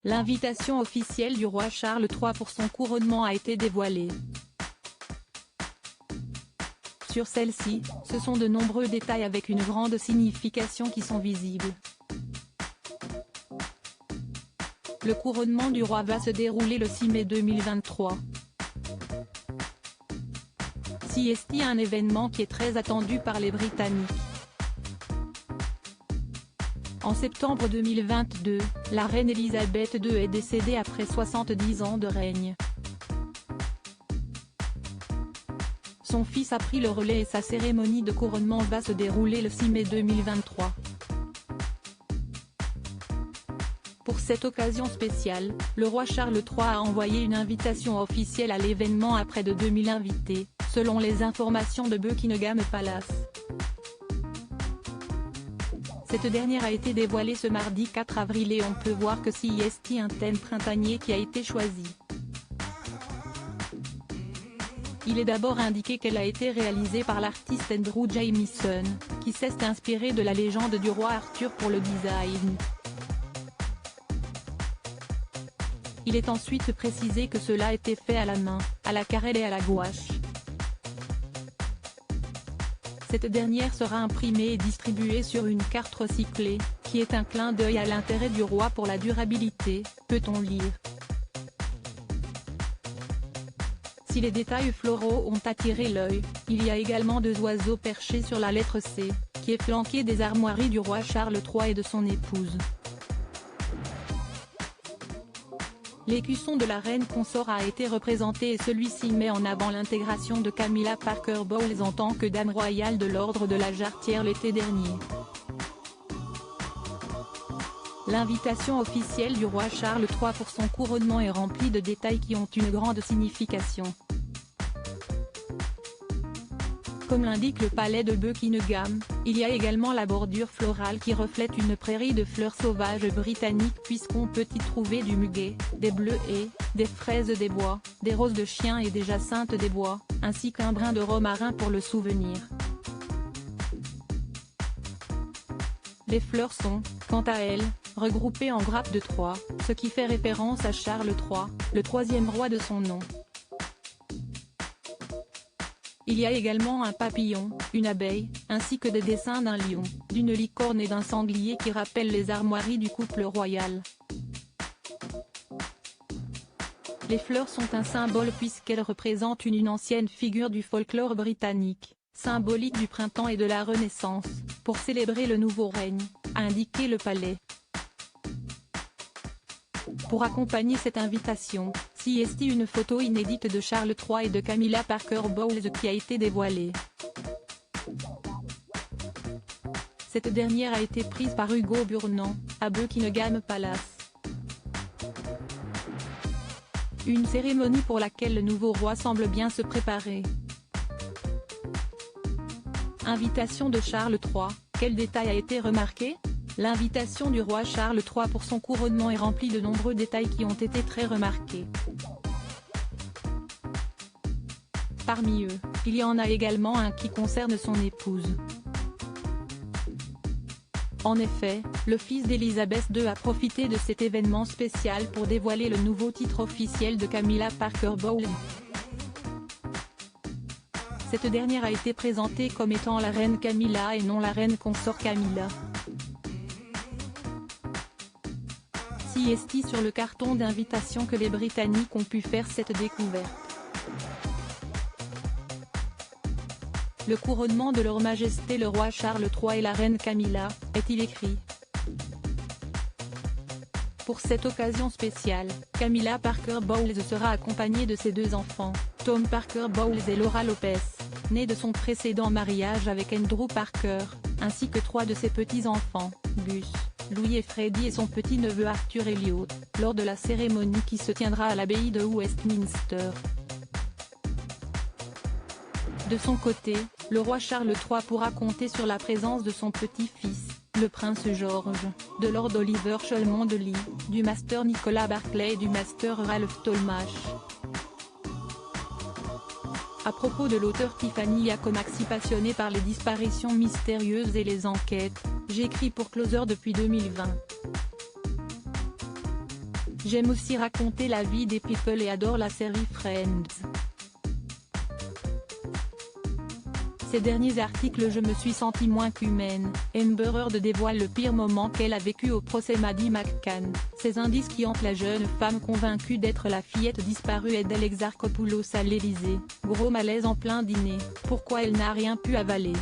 L'invitation officielle du roi Charles III pour son couronnement a été dévoilée. Sur celle-ci, ce sont de nombreux détails avec une grande signification qui sont visibles. Le couronnement du roi va se dérouler le 6 mai 2023. C'est un événement qui est très attendu par les Britanniques. En septembre 2022, la reine Elisabeth II est décédée après 70 ans de règne. Son fils a pris le relais et sa cérémonie de couronnement va se dérouler le 6 mai 2023. Pour cette occasion spéciale, le roi Charles III a envoyé une invitation officielle à l'événement à près de 2000 invités, selon les informations de Buckingham Palace. Cette dernière a été dévoilée ce mardi 4 avril et on peut voir que c'est un thème printanier qui a été choisi. Il est d'abord indiqué qu'elle a été réalisée par l'artiste Andrew Jamieson, qui s'est inspiré de la légende du roi Arthur pour le design. Il est ensuite précisé que cela a été fait à la main, à la carrelle et à la gouache. Cette dernière sera imprimée et distribuée sur une carte recyclée, qui est un clin d'œil à l'intérêt du roi pour la durabilité, peut-on lire. Si les détails floraux ont attiré l'œil, il y a également deux oiseaux perchés sur la lettre C, qui est flanquée des armoiries du roi Charles III et de son épouse. L'écusson de la reine consort a été représenté et celui-ci met en avant l'intégration de Camilla Parker Bowles en tant que dame royale de l'ordre de la Jarretière l'été dernier. L'invitation officielle du roi Charles III pour son couronnement est remplie de détails qui ont une grande signification. Comme l'indique le palais de Buckingham, il y a également la bordure florale qui reflète une prairie de fleurs sauvages britanniques puisqu'on peut y trouver du muguet, des bleuets, des fraises des bois, des roses de chien et des jacinthes des bois, ainsi qu'un brin de romarin pour le souvenir. Les fleurs sont, quant à elles, regroupées en grappes de 3, ce qui fait référence à Charles III, le troisième roi de son nom. Il y a également un papillon, une abeille, ainsi que des dessins d'un lion, d'une licorne et d'un sanglier qui rappellent les armoiries du couple royal. Les fleurs sont un symbole puisqu'elles représentent une ancienne figure du folklore britannique, symbolique du printemps et de la Renaissance, pour célébrer le nouveau règne, a indiqué le palais. Pour accompagner cette invitation, c'est une photo inédite de Charles III et de Camilla Parker Bowles qui a été dévoilée. Cette dernière a été prise par Hugo Burnand, à Buckingham Palace. Une cérémonie pour laquelle le nouveau roi semble bien se préparer. Invitation de Charles III, quel détail a été remarqué ? L'invitation du roi Charles III pour son couronnement est remplie de nombreux détails qui ont été très remarqués. Parmi eux, il y en a également un qui concerne son épouse. En effet, le fils d'Elisabeth II a profité de cet événement spécial pour dévoiler le nouveau titre officiel de Camilla Parker Bowles. Cette dernière a été présentée comme étant la reine Camilla et non la reine consort Camilla. C'est sur le carton d'invitation que les Britanniques ont pu faire cette découverte. Le couronnement de leur majesté le roi Charles III et la reine Camilla, est-il écrit. Pour cette occasion spéciale, Camilla Parker Bowles sera accompagnée de ses deux enfants, Tom Parker Bowles et Laura Lopez, née de son précédent mariage avec Andrew Parker, ainsi que 3 de ses petits-enfants, Gus, Louis et Freddie et son petit-neveu Arthur Elliot, lors de la cérémonie qui se tiendra à l'abbaye de Westminster. De son côté, le roi Charles III pourra compter sur la présence de son petit-fils, le prince George, de Lord Oliver Cholmondeley, du master Nicolas Barclay et du master Ralph Tolmach. À propos de l'auteur Tiffany Yacomaxi passionnée par les disparitions mystérieuses et les enquêtes, j'écris pour Closer depuis 2020. J'aime aussi raconter la vie des people et adore la série Friends. Ces derniers articles je me suis sentie moins qu'humaine. Amber Heard dévoile le pire moment qu'elle a vécu au procès Maddie McCann. Ces indices qui hantent la jeune femme convaincue d'être la fillette disparue d'El Exarchopoulos à l'Elysée. Gros malaise en plein dîner. Pourquoi elle n'a rien pu avaler?